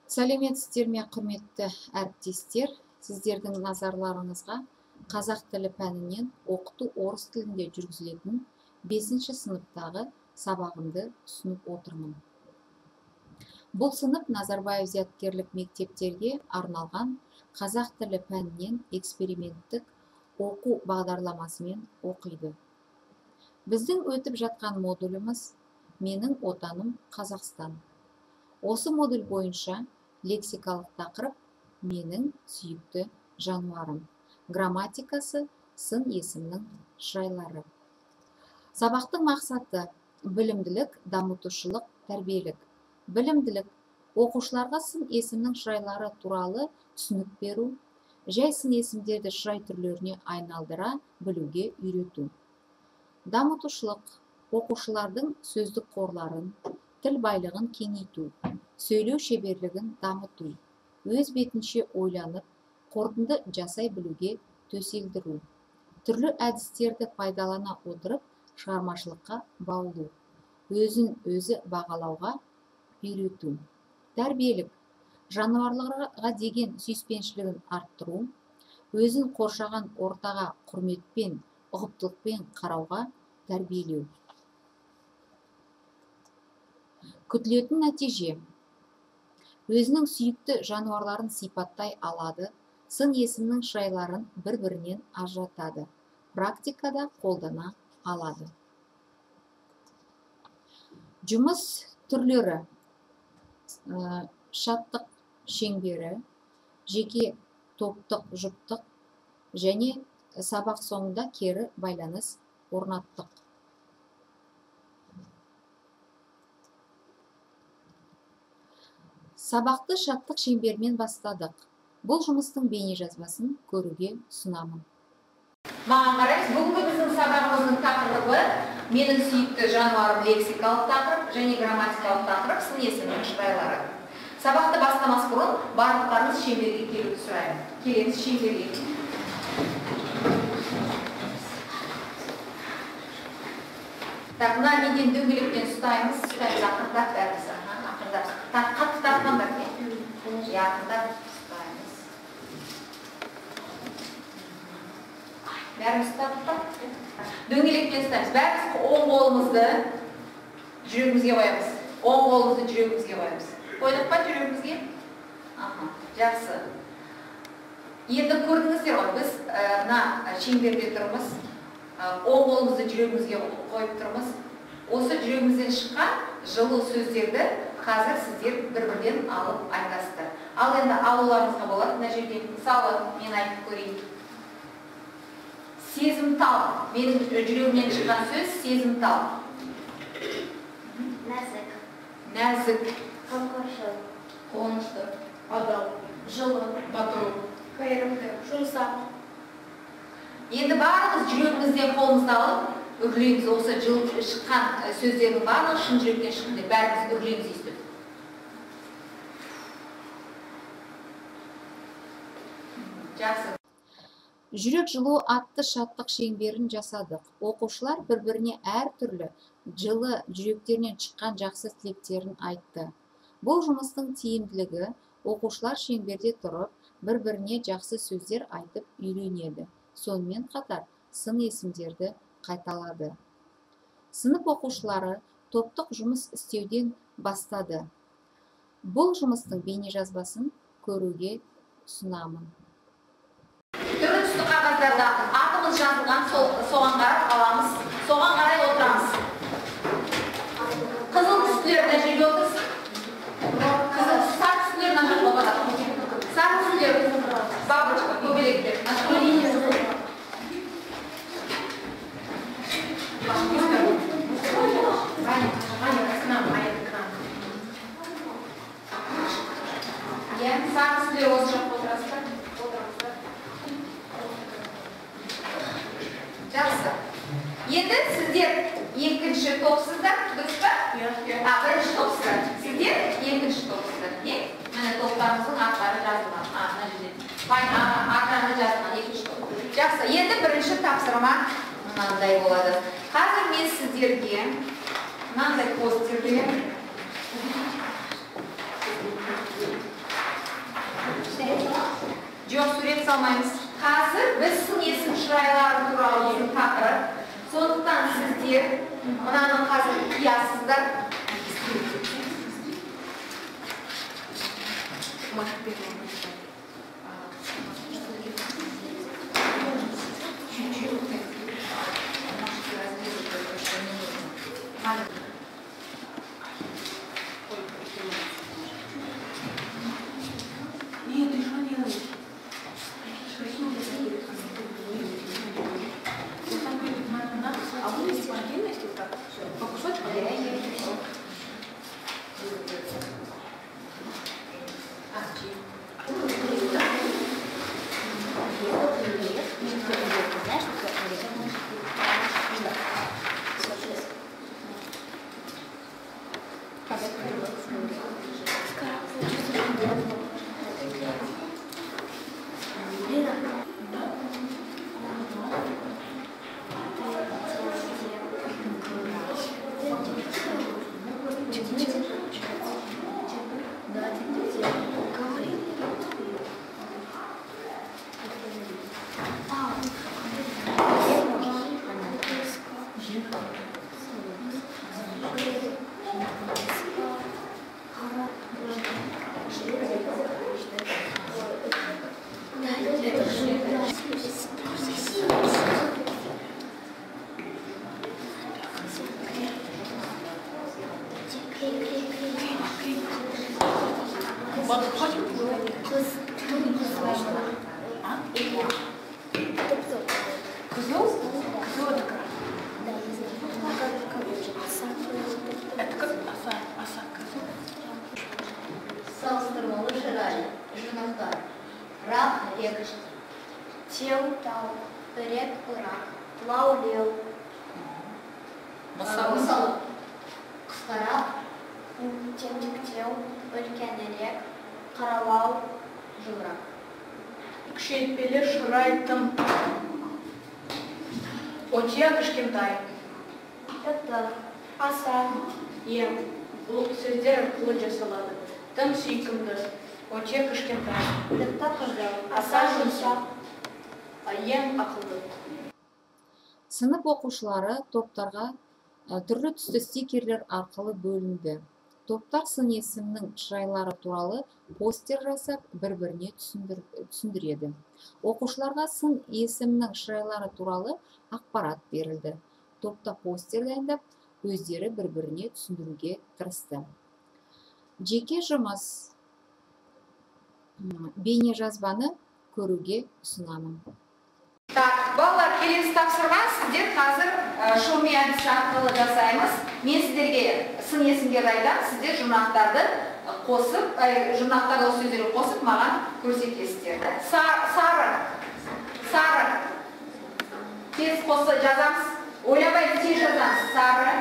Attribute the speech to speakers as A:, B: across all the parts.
A: Сәлеметсіздер ме, құрметті әріптестер? Сіздердің назарларыңызға қазақ тілі пәнінен оқыту орыс тілінде жүргізілетін 5-ші сыныптағы сабағымды ұсынып отырмын. Бұл сынып Назарбаев зияткерлік мектептерге арналған қазақ тілі пәнінен эксперименттік оқу бағдарламасымен оқиды. Біздің өтіп жатқан модуліміз «Менің отаным Қазақстан». Осы модуль бойынша лексикалық тақырып «Менің сүйікті жануарым». Грамматикасы сын есімнің жайлары. Сабақтың мақсаты білімділік, дамытушылық, тәрбиелік. Білімділік оқушыларға сын есімнің жайлары туралы түсінік беру, жай сын есімдерді жай түрлеріне айналдыра білуге үйрету. Дамытушылық оқушылардың сөздік қорларын, тіл байлығын кеңейту, сөйлеу шеберлігін дамыту, өз бетінше ойланып, қорытынды жасай білуге төселдіру, түрлі әдістерді пайдалана отырып шығармашылыққа баулу, өзін өзі бағалауға үйрету. Тәрбиелік жануарларға деген сүйіспеншілігін арттыру, өзін қоршаған ортаға құрметпен, ұқыптылықпен қарауға тәрбиелеу. Күтілетін нәтиже: өзінің сүйікті жануарларын сипаттай алады, сын есімнің жайларын бір-бірінен ажыратады, практикада қолдана алады. Жұмыс түрлері: шаттық шеңбері, жеке топтық жұптық және сабақ соңында кері байланыс орнаттық. Сабақты шаттық шеңбермен бастадық. Бұл жұмыстың бейне жазбасын көруге ұсынамын. Маған қарайсыз, бүгінгі біздің сабағымыздың тақырыбы «Менің сүйікті жануарым» лексикалық тақырып және грамматикалық тақырып сын есімнің жайлары. Сабақты бастамас бұрын барлықтарыңыз шеңберге келуді сұраймын. Келеңіз шеңберге. Мына неден дөңгелектен ұстаймыз, ақырындап бәріміз. Қатты тартқан бар ме? Ақырындап ұстаймыз. Бәріміз ұстадық. Дөңгелектен ұстаймыз. Бәріміз оң қолымызды жүрегімізге қоямыз. Оң қолымызды жүрегімізге қоямыз. Қойдық па жүрегімізге? Жақсы. Енді көрдіңіздер ғой, біз мына шеңберде тұрмыз. Оң қолымызды жүрегімізге қойып тұрмыз. Осы жүрегімізден шыққан жылы сөздерді қазір сіздер бір-бірден алып айтасыздар. Ал енді алуларыңызға болады. Мына жерде мысалы мен айтып көрейін. Сезімтал. Менің жүрегімнен шыққан сөз сезімтал.
B: Нәзік.
A: Нәзік.
B: Қамқоршыл.
A: Қуанышты.
B: Адал. Жылы.
A: Батыл.
B: Қайырымды. Жұмсақ.
A: Енді барлығыз жүрегімізден қолымызды алып, үрлейміз. Осы жылы шыққан сөздердің барлығы шын жүректен шыққанда бәріміз үрлейміз естіп. Жақсы. Жүрек жылу атты шаттық шеңберін жасадық. Оқушылар бір-біріне әртүрлі жылы жүректерінен шыққан жақсы тілектерін айтты. Бұл жұмыстың тиімділігі оқушылар шеңберде тұрып, бір-біріне жақсы сөздер айтып үйренеді. Сонымен қатар сын есімдерді қайталады. Сынып оқушылары топтық жұмыс істеуден бастады. Бұл жұмыстың бейне жазбасын көруге ұсынамын. Түрлі түсті қағаздарда атымыз жазылған, соған қарап аламыз, соған қарай отырамыз. Қызыл түстілер мына жерге отырсын. Қызыл сары түстілер мына жаққа отырады. Сары түстілер бабочка, көбелектер. Сары түстілер осы жаққа отырасыздар. Жақсы. Енді сіздер екінші топсыздар, дұрыс па? Бірінші топсыздар. Сіздер екінші топсыздар. Міне топтарымыздың аттары жазылған. Мына жерде. Аттары жазылған екінші топ. Жақсы. Енді бірінші тапсырма мынандай болады. Қазір мен сіздерге мынандай постерге Жоқ, сурет салмаймыз. Қазір біз сын есім шырайлары туралы тақырып. Сондықтан сіздер мынаны қазір қиясыздар.
B: Салыстырмалы шырай, жинақтар. Рақ, рек, теу, тау, рек, рақ, лау, леу. Мысалы, қысқарақ, теңдіктеу, үлкенірек, қаралау, жылырақ.
C: Күшейтпелі шырай тым. Очия кішкентай.
B: Тіпті, аса,
C: Ем. Бұл сөздер арқылы жасалады. Тым сүйкімді. Очия кішкентай.
B: тіпті қызыл, аса жұмсақ.
C: Ем ақылды.
D: Сынып оқушылары топтарға түрлі түсті стикерлер арқылы бөлінді. Топтар сын есімнің шырайлары туралы постер жасап, бір-біріне түсіндіреді. Оқушыларға сын есімнің шырайлары туралы ақпарат берілді. Топта постер дайындап, өздері бір-біріне түсіндіруге тырысты. Жеке жұмыс бейнежазбаны көруге ұсынамын.
A: Так, балалар, келесі тапсырма сіздер қазір шоми әдісі арқылы жасаймыз. Мен сіздерге сын есімдерді айтамын, сіздер жұрнақтарды қосып, жұрнақтарды сөздерді қосып маған көрсетесіздер. Сары. Тез қосы жазамыз. Ойлабай тез жазамыз. Сары.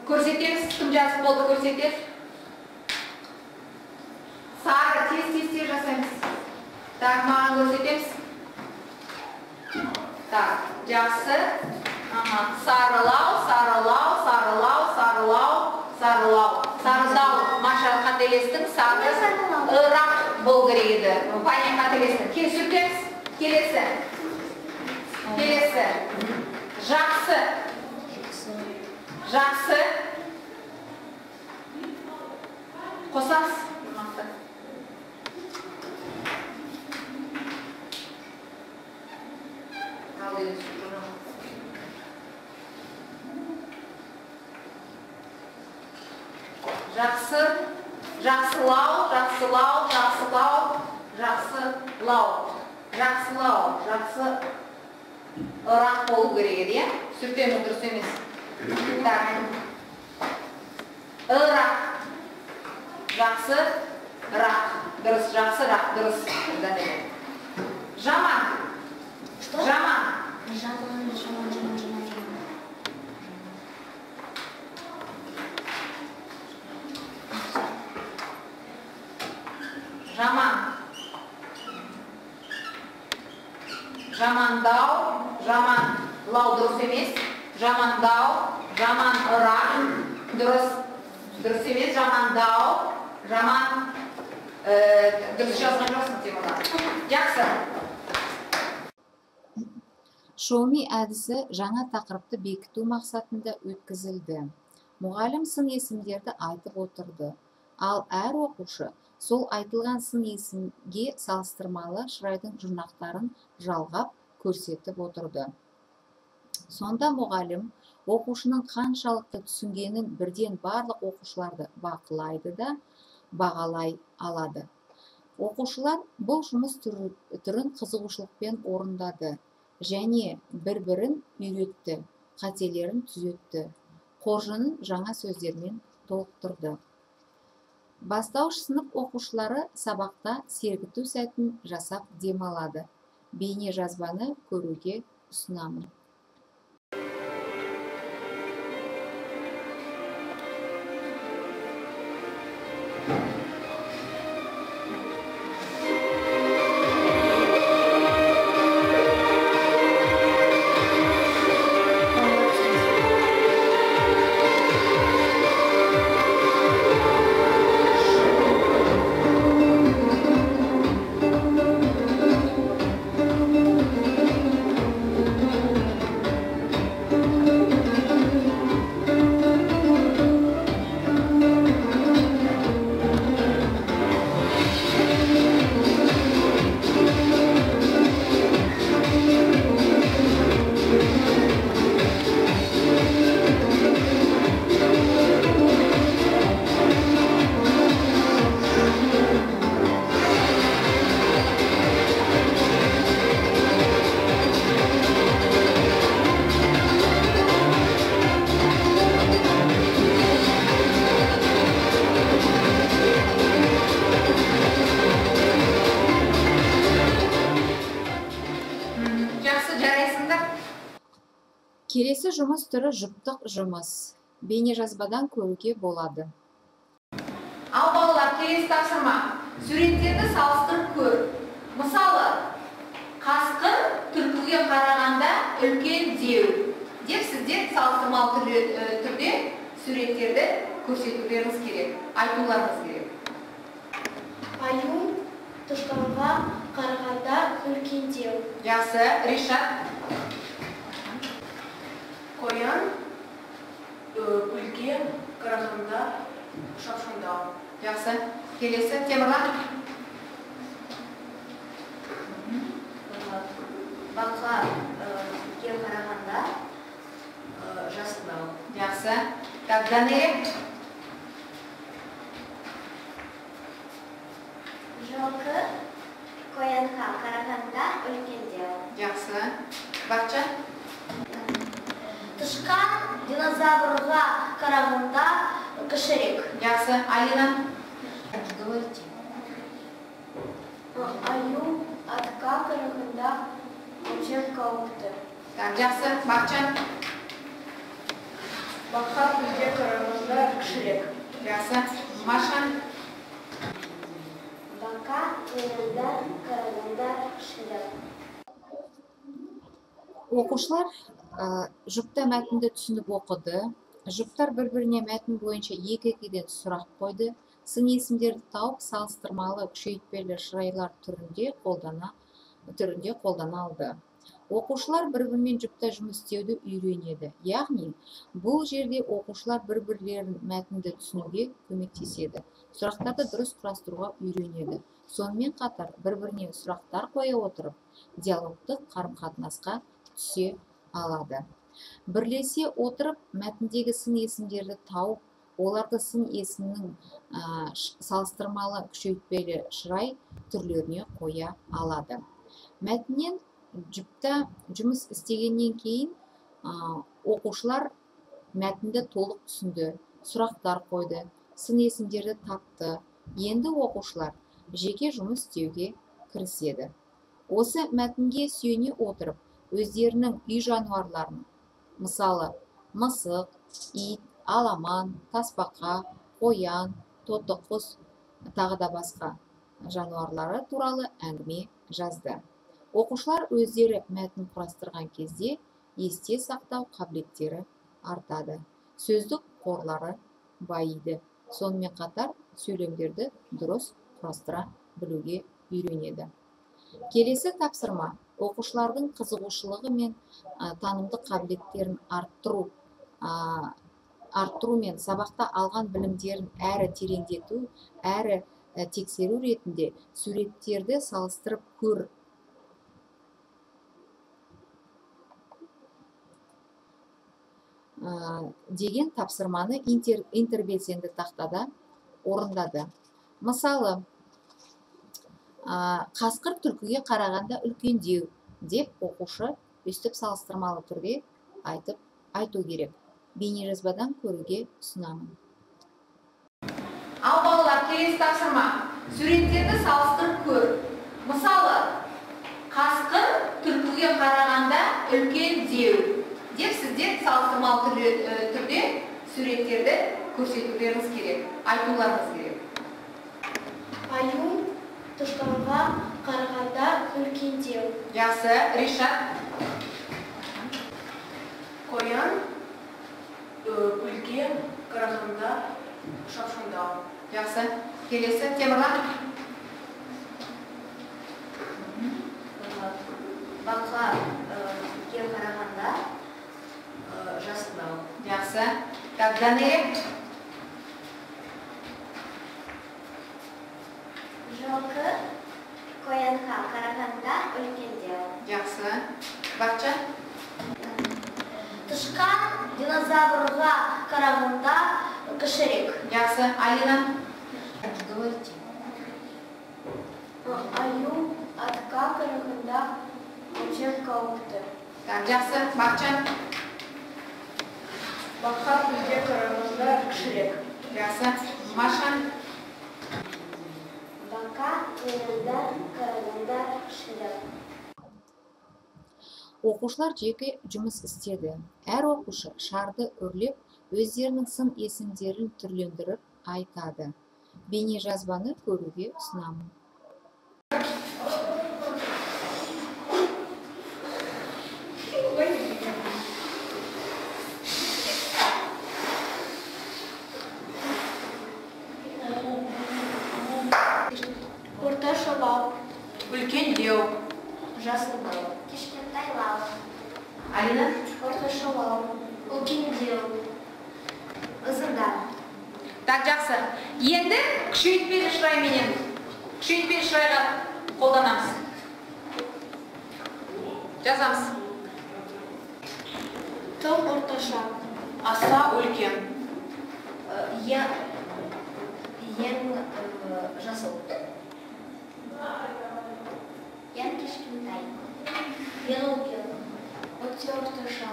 A: Көрсетеміз, кім жазып болды көрсетер. Сары, тез жасаймыз. Так, маған көрсетеміз. Так, жақсы. Сарылау. Маша қателестің, сары ырақ бол керек еді. Паня қателестің. Сүртеміз. Келесі. Жақсы. Қосамыз. Жақсылау. Жақсы ырақ болу керек еді, е? Сүртеміз дұрыс емес. Так. Ырақ. Жақсы рақ. Дұрыс, жақсы рақ. Дұрыс. Жаман. Жаман. Жамандау, жаманлау дұрыс емес. Жамандау, жаман ырақ, дұрыс емес. Жамандау, жаман Дұрыс жазған жоқсың темада. Жақсы.
D: Шоуми әдісі жаңа тақырыпты бекіту мақсатында өткізілді. Мұғалім сын есімдерді айтып отырды. Ал әр оқушы сол айтылған сын есімге салыстырмалы шырайдың жұрнақтарын жалғап көрсетіп отырды. Сонда мұғалім оқушының қаншалықты түсінгенін бірден барлық оқушыларды бақылайды да бағалай алады. Оқушылар бұл жұмыс түрін қызығушылықпен орындады және бір-бірін үйретті, қателерін түзетті, қоржынын жаңа сөздермен толықтырды. Бастауыш сынып оқушылары сабақта сергіту сәтін жасап демалады. Бейне жазбаны көруге ұсынамын. Келесі жұмыс түрі жұптық жұмыс. Бейне жазбадан көруге болады.
A: Ал балалар, келесі тапсырма. Суреттерді салыстырып көр. Мысалы, қасқыр түлкіге қарағанда үлкен деу деп сіздер салыстырмалы түрде суреттерді көрсетулеріңіз керек, айтуларыңыз керек.
B: Аю тышқанға қарағанда үлкен деу.
A: Жақсы, Ришат.
C: Қоян үлге қарағанда шапшаңдау.
A: Жақсы. Келесі, Темірлан.
B: Бақа үлге қарағанда жасындау.
A: Жақсы. Так, Данелия.
B: Жылқы қоянға қарағанда үлкен деу.
A: Жақсы. Бақытжан.
B: Тышқан динозаврға қарағанда кішірек.
A: Жақсы. Алина.
B: Аю атқа қарағанда өте қауіпті.
A: Так, жақсы. Бақытжан.
C: Бақа үлге қарағанда кішірек.
A: Жақсы. Маршан.
B: Бақа қоянға қарағанда кішірек.
D: Оқушылар жұпта мәтінді түсініп оқыды. Жұптар бір-біріне мәтін бойынша екі-екіден сұрақ қойды. Сын есімдерді тауып салыстырмалы күшейтпелі шырайлар түрінде қолдана алды. Оқушылар бір-бірімен жұпта жұмыс істеуді үйренеді. Яғни, бұл жерде оқушылар бір-бірлерін мәтінді түсінуге көмектеседі. Сұрақтарды дұрыс құрастыруға үйренеді. Сонымен қатар бір-біріне сұрақтар қоя отырып, диалогтық қарым-қатынасқа түсе алады. Бірлесе отырып, мәтіндегі сын есімдерді тауып, оларды сын есімнің салыстырмалы күшейтпелі шырай түрлеріне қоя алады. Мәтіннен жұпта жұмыс істегеннен кейін оқушылар мәтінді толық түсінді, сұрақтар қойды, сын есімдерді тапты. Енді оқушылар жеке жұмыс істеуге кіріседі. Осы мәтінге сүйене отырып, өздерінің үй жануарларын, мысалы, мысық, ит, аламан, тасбақа, қоян, тоты құс, тағы да басқа жануарлары туралы әңгіме жазды. Оқушылар өздері мәтін құрастырған кезде есте сақтау қабілеттері артады. Сөздік қорлары байиды. Сонымен қатар сөйлемдерді дұрыс құрастыра білуге үйренеді. Келесі тапсырма оқушылардың қызығушылығы мен танымдық қабілеттерін арттыру мен сабақта алған білімдерін әрі тереңдету, әрі тексеру ретінде суреттерді салыстырып көр деген тапсырманы интербелсенді тақтада орындады. Мысалы, қасқыр түлкіге қарағанда үлкендеу деп оқушы өстіп салыстырмалы түрде айту керек. Бейнежазбадан көруге ұсынамын.
A: Ал балалар, келесі тапсырма. Суреттерді салыстырып көр. Мысалы, қасқыр түлкіге қарағанда үлкендеу деп сіздер салыстырмалы түрде суреттерді көрсетулеріңіз керек, айтуларыңыз керек.
B: Аю тышқанға қарағанда үлкендеу.
A: Жақсы, Ришат.
C: Қоян үлке қарағанда шапшаңдау.
A: Жақсы. Келесі, Темірлан.
B: Бақа үлке қарағанда жасындау.
A: Жақсы. Данелия.
B: Жылқы қоянға қарағанда үлкендеу.
A: Жақсы. Бақчан.
B: Тышқан динозаврға қарағанда кішірек.
A: Жақсы. Алина.
B: Аю атқа қарағанда өте қауіпті.
A: Жақсы. Бақчан.
C: Бақа үлке қарағанда кішірек.
A: Жақсы. Машан.
B: Бақа қоянға қарағанда кішірек.
D: Оқушылар жеке жұмыс істеді. Әр оқушы шарды үрлеп, өздерінің сын есімдерін түрлендіріп айтады. Бейнежазбаны көруге ұсынамын.
B: Орташалау,
A: Үлкендеу.
B: жасындау. Кішкентайлау.
A: Алина.
B: Орташалау, үлкендеу. Ұзындау.
A: Так, жақсы. Енді күшейтпелі шырайменен. Күшейтпелі шырайға қолданамыз. Жазамыз.
B: Тым орташа.
A: Аса үлкен.
B: Ең жасыл. Ең кішкентай. Ең үлкен. Өте орташа.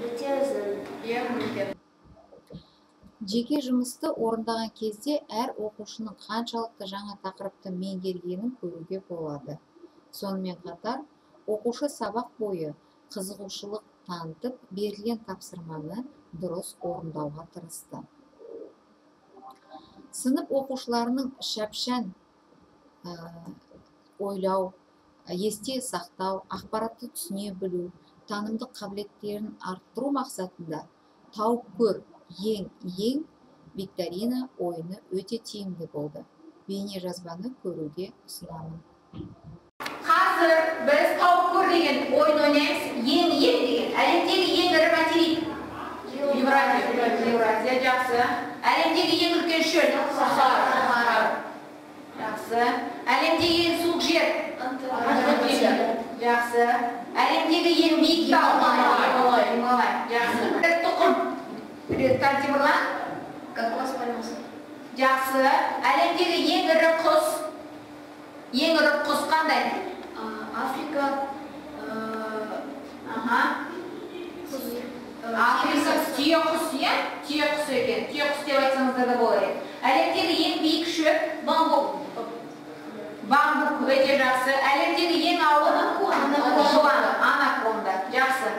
B: Өте ұзын.
A: Ең үлкен.
D: Жеке жұмысты орындаған кезде әр оқушының қаншалықты жаңа тақырыпты меңгергенін көруге болады. Сонымен қатар, оқушы сабақ бойы қызығушылық танытып, берілген тапсырманы дұрыс орындауға тырысты. Сынып оқушыларының шапшаң ойлау, есте сақтау, ақпаратты түсіне білу, танымдық қабілеттерін арттыру мақсатында тауып көр ең викторина ойыны өте тиімді болды. Бейнежазбаны көруге ұсынамын.
A: Қазір біз тауып көр деген ойын ойнаймыз. Ең деген. Әлемдегі ең ірі материк. Еуразия. Жақсы. Әлемдегі ең үлкен шөл. Сахара. Жақсы. Әлемдегі ең суық жер. Антарктида. Жақсы. Әлемдегі ең биік тау. Гималай. Жақсы. Тұқым. Темірлан.
B: Кокос пальмасы.
A: Жақсы. Әлемдегі ең ірі құс. Ең ірі құс қандай?
B: Африка.
A: Африка түйе құс, иә? Түйе құс екен. Түйе құс деп айтсаңыздар да болар еді. Әлемдегі ең биік шөп бамбук. Бамбук өте жақсы. Әлемдегі ең ауыр анаконда. Жақсы.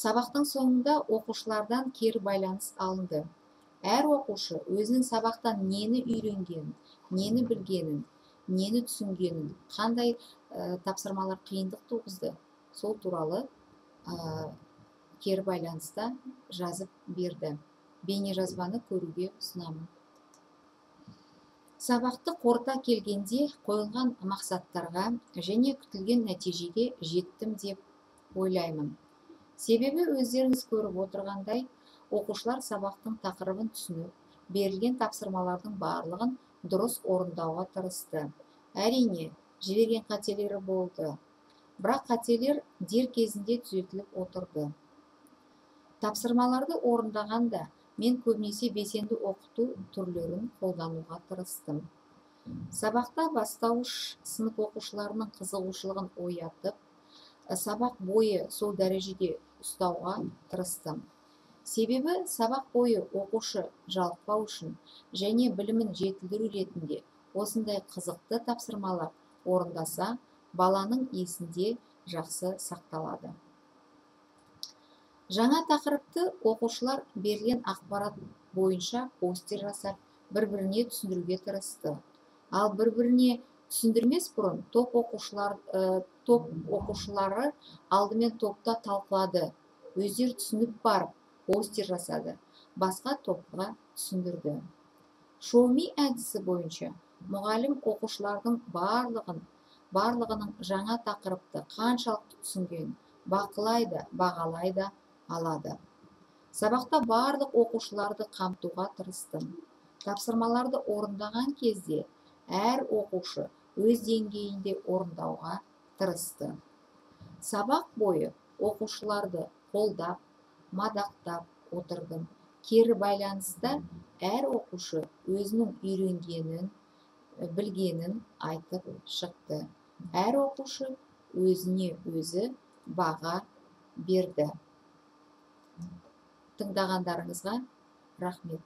D: Сабақтың соңында оқушылардан кері байланыс алынды. Әр оқушы өзінің сабақтан нені үйренгенін, нені білгенін, нені түсінгенін, қандай тапсырмалар қиындық туғызды, сол туралы кері байланыста жазып берді. Бейнежазбаны көруге ұсынамын. Сабақты қорыта келгенде қойылған мақсаттарға және күтілген нәтижеге жеттім деп ойлаймын. Себебі өздеріңіз көріп отырғандай, оқушылар сабақтың тақырыбын түсініп, берілген тапсырмалардың барлығын дұрыс орындауға тырысты. Әрине, жіберген қателері болды. Бірақ қателер дер кезінде түзетіліп отырды. Тапсырмаларды орындағанда мен көбінесе белсенді оқыту түрлерін қолдануға тырыстым. Сабақта бастауыш сынып оқушыларының қызығушылығын оятып, сабақ бойы сол дәрежеде ұстауға тырыстым. Себебі сабақ бойы оқушы жалықпау үшін және білімін жетілдіру ретінде осындай қызықты тапсырмалар орындаса, баланың есінде жақсы сақталады. Жаңа тақырыпты оқушылар берілген ақпарат бойынша постер жасап, бір-біріне түсіндіруге тырысты. Ал бір-біріне түсіндірмес бұрын топ оқушылары алдымен топта талқылады, өздері түсініп барып, постер жасады, басқа топқа түсіндірді. Шоуми әдісі бойынша мұғалім оқушылардың барлығының жаңа тақырыпты қаншалықты түсінген бақылайды, бағалайды, алады. Сабақта барлық оқушыларды қамтуға тырыстым. Тапсырмаларды орындаған кезде әр оқушы өз деңгейінде орындауға тырысты. Сабақ бойы оқушыларды қолдап, мадақтап отырдым. Кері байланыста әр оқушы өзінің үйренгенін, білгенін айтып шықты. Әр оқушы өзіне өзі баға берді. Тыңдағандарыңызға рахмет.